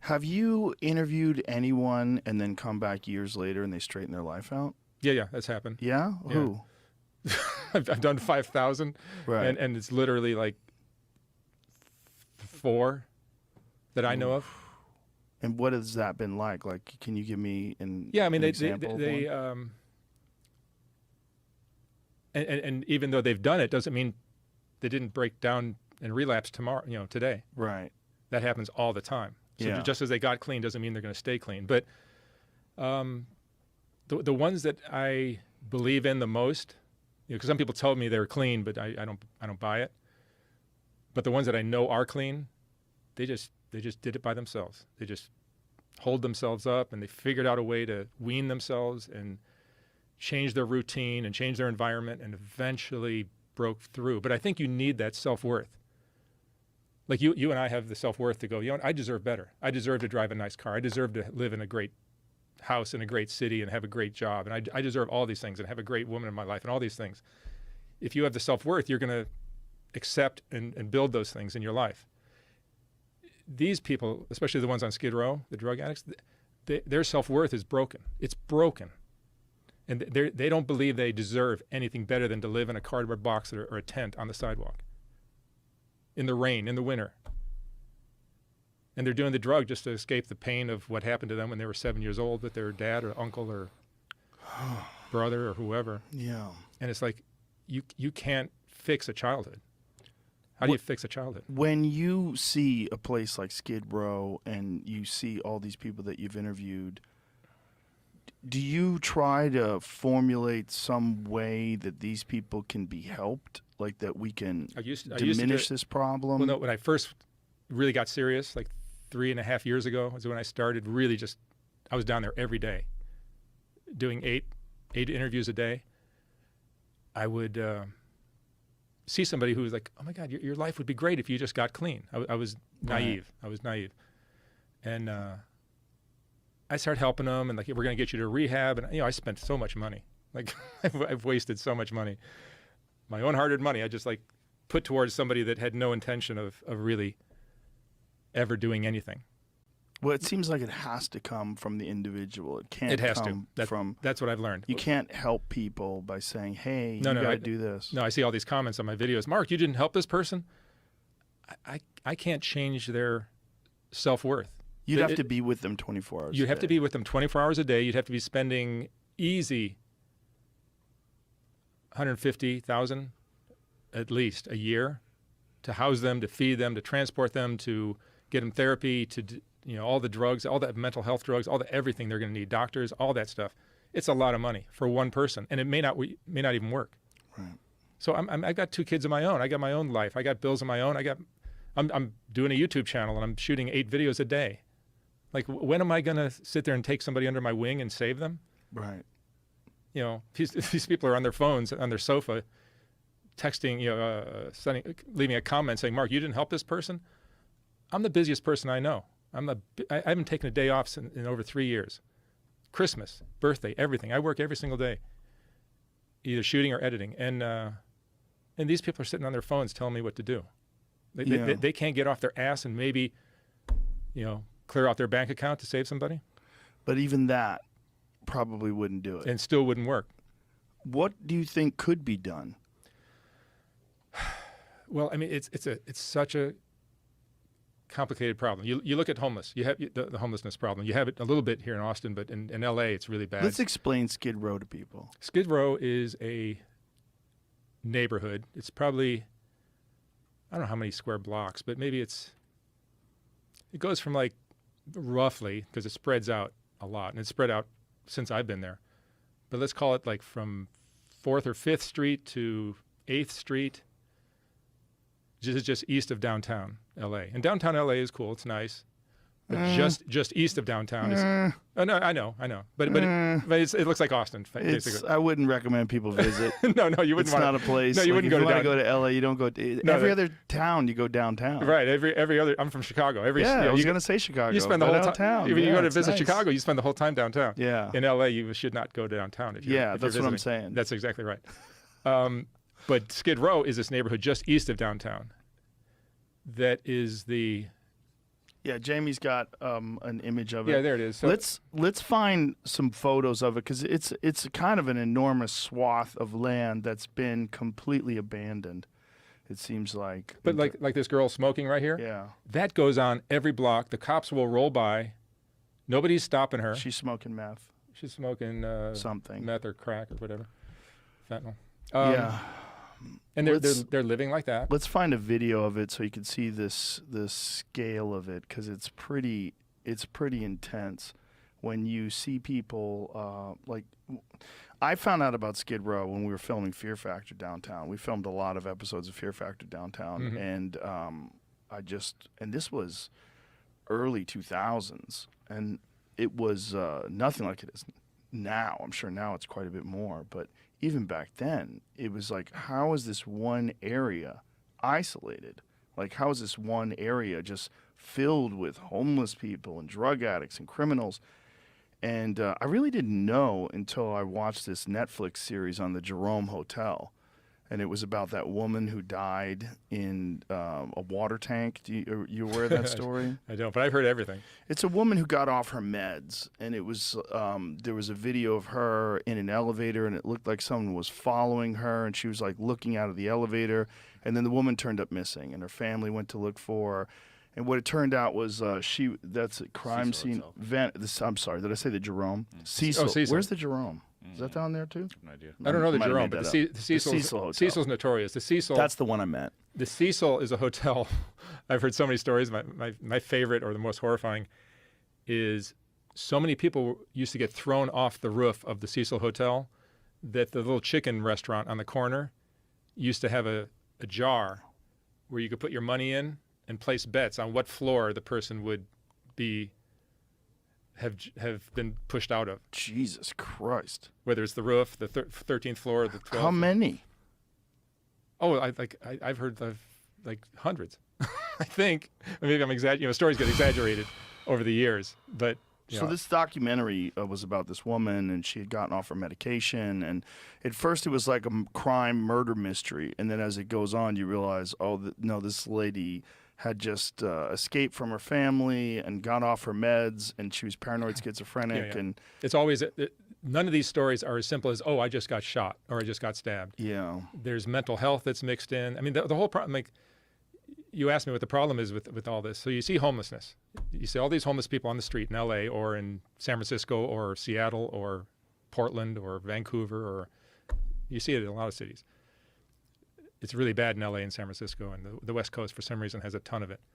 Have you interviewed anyone and then come back years later and they straighten their life out? Yeah, that's happened. Yeah? Yeah. Who? I've done 5,000, Right. and it's literally like 4 that I know of. And what has that been like? Like, can you give me Yeah, I mean, an they example of they one? and even though they've done it, doesn't mean they didn't break down and relapse tomorrow. Today. Right. That happens all the time. So Yeah. just as they got clean doesn't mean they're going to stay clean. But the ones that I believe in the most, because some people told me they were clean, but I don't buy it. But the ones that I know are clean, they just did it by themselves. They just hold themselves up, and they figured out a way to wean themselves and change their routine and change their environment, and eventually broke through. But I think you need that self-worth. Like you and I have the self-worth to go, I deserve better. I deserve to drive a nice car. I deserve to live in a great house in a great city and have a great job. And I deserve all these things and have a great woman in my life and all these things. If you have the self-worth, you're going to accept and build those things in your life. These people, especially the ones on Skid Row, the drug addicts, their self-worth is broken. It's broken. And they don't believe they deserve anything better than to live in a cardboard box or a tent on the sidewalk, in the rain, in the winter. And they're doing the drug just to escape the pain of what happened to them when they were 7 years old with their dad or uncle or brother or whoever. Yeah. And it's like, you can't fix a childhood. How do you fix a childhood? When you see a place like Skid Row and you see all these people that you've interviewed, do you try to formulate some way that these people can be helped? Like that we can diminish this problem? Well, no, when I first really got serious, like 3.5 years ago, was when I started really I was down there every day doing eight interviews a day. I would see somebody who was like, oh my God, your life would be great if you just got clean. I was naive. Right. I was naive. And I started helping them and like, we're going to get you to rehab. And I spent so much money. Like I've wasted so much money. My own hard-earned money, I just like put towards somebody that had no intention of really ever doing anything. Well, it seems like it has to come from the individual. It can't It has come to. from... That's what I've learned. You can't help people by saying, hey, you got to do this. No, I see all these comments on my videos. Mark, you didn't help this person? I can't change their self-worth. You'd have to be with them 24 hours a day. You'd have to be with them 24 hours a day. You'd have to be spending easy $150,000 at least a year to house them, to feed them, to transport them, to get them therapy, to all the drugs, all the mental health drugs, all the everything they're going to need, doctors, all that stuff. It's a lot of money for one person, and it may not even work. Right. So I've got 2 kids of my own. I got my own life. I got bills of my own. I'm doing a YouTube channel and I'm shooting 8 videos a day. Like, when am I going to sit there and take somebody under my wing and save them? Right. These people are on their phones, on their sofa, texting, leaving a comment saying, Mark, you didn't help this person? I'm the busiest person I know. I haven't taken a day off in over 3 years. Christmas, birthday, everything. I work every single day, either shooting or editing. And these people are sitting on their phones telling me what to do. They can't get off their ass and maybe, clear out their bank account to save somebody. But even that probably wouldn't do it. And still wouldn't work. What do you think could be done? Well, I mean, it's such a complicated problem. You look at homeless. You have the homelessness problem. You have it a little bit here in Austin, but in L.A. it's really bad. Let's explain Skid Row to people. Skid Row is a neighborhood. It's probably, I don't know how many square blocks, but maybe it goes from like roughly, because it spreads out a lot, and it's spread out since I've been there. But let's call it like from 4th or 5th Street to 8th Street. Just east of downtown L.A. And downtown L.A. is cool. It's nice. But just east of downtown is... Oh, no, I know. But it looks like Austin, basically. I wouldn't recommend people visit. No, you wouldn't. It's not a place. No, you wouldn't go to go to go to L.A., you don't go to... Every other town, you go downtown. Right, every other... I'm from Chicago. I was going to say Chicago. You spend the whole time... If you go to visit nice. Chicago, you spend the whole time downtown. Yeah. In L.A., you should not go downtown if you're that's what I'm saying. That's exactly right. But Skid Row is this neighborhood just east of downtown. That is the Yeah, Jamie's got an image of it. Yeah, there it is. So, Let's find some photos of it because it's kind of an enormous swath of land that's been completely abandoned. It seems like. but like this girl smoking right here, Yeah, that goes on every block. The cops will roll by. Nobody's stopping her. she's smoking meth. She's smoking Something. meth or crack or whatever, fentanyl. Yeah. And they're living like that. Let's find a video of it so you can see the scale of it because it's pretty intense when you see people like. I found out about Skid Row when we were filming Fear Factor downtown. We filmed a lot of episodes of Fear Factor downtown, Mhm. and and this was early 2000s, and it was nothing like it is now. I'm sure now it's quite a bit more, but even back then, it was like, how is this one area isolated? Like, how is this one area just filled with homeless people and drug addicts and criminals? And I really didn't know until I watched this Netflix series on the Jerome Hotel. And it was about that woman who died in a water tank. Are you aware of that story? I don't, but I've heard everything. It's a woman who got off her meds, and it was there was a video of her in an elevator, and it looked like someone was following her, and she was like looking out of the elevator, and then the woman turned up missing, and her family went to look for her. And what it turned out was that's a crime Cecil scene. Hotel. I'm sorry, did I say the Jerome? Cecil. Cecil. Where's the Jerome? Is that down there too? No idea. I don't know the Might have Jerome, made but that the, up. the Cecil's, Cecil Hotel. Cecil's notorious. The Cecil. That's the one I meant. The Cecil is a hotel. I've heard so many stories. My favorite or the most horrifying is so many people used to get thrown off the roof of the Cecil Hotel that the little chicken restaurant on the corner used to have a jar where you could put your money in and place bets on what floor the person would have been pushed out of, Jesus Christ. whether it's the roof, the 13th floor, or the 12th. How many? Oh, I've heard of like hundreds. I think maybe I'm exaggerating. Stories get exaggerated over the years, but So this documentary was about this woman, and she had gotten off her medication. And at first, it was like a crime murder mystery, and then as it goes on, you realize, no, this lady had just escaped from her family and got off her meds, and she was paranoid schizophrenic, Yeah. and it's always none of these stories are as simple as, oh, I just got shot or I just got stabbed. yeah, There's mental health that's mixed in. I mean, the whole problem. Like, you asked me what the problem is with all this. So you see homelessness. You see all these homeless people on the street in L.A. or in San Francisco or Seattle or Portland or Vancouver, or you see it in a lot of cities. It's really bad in L.A. and San Francisco, and the West Coast for some reason has a ton of it.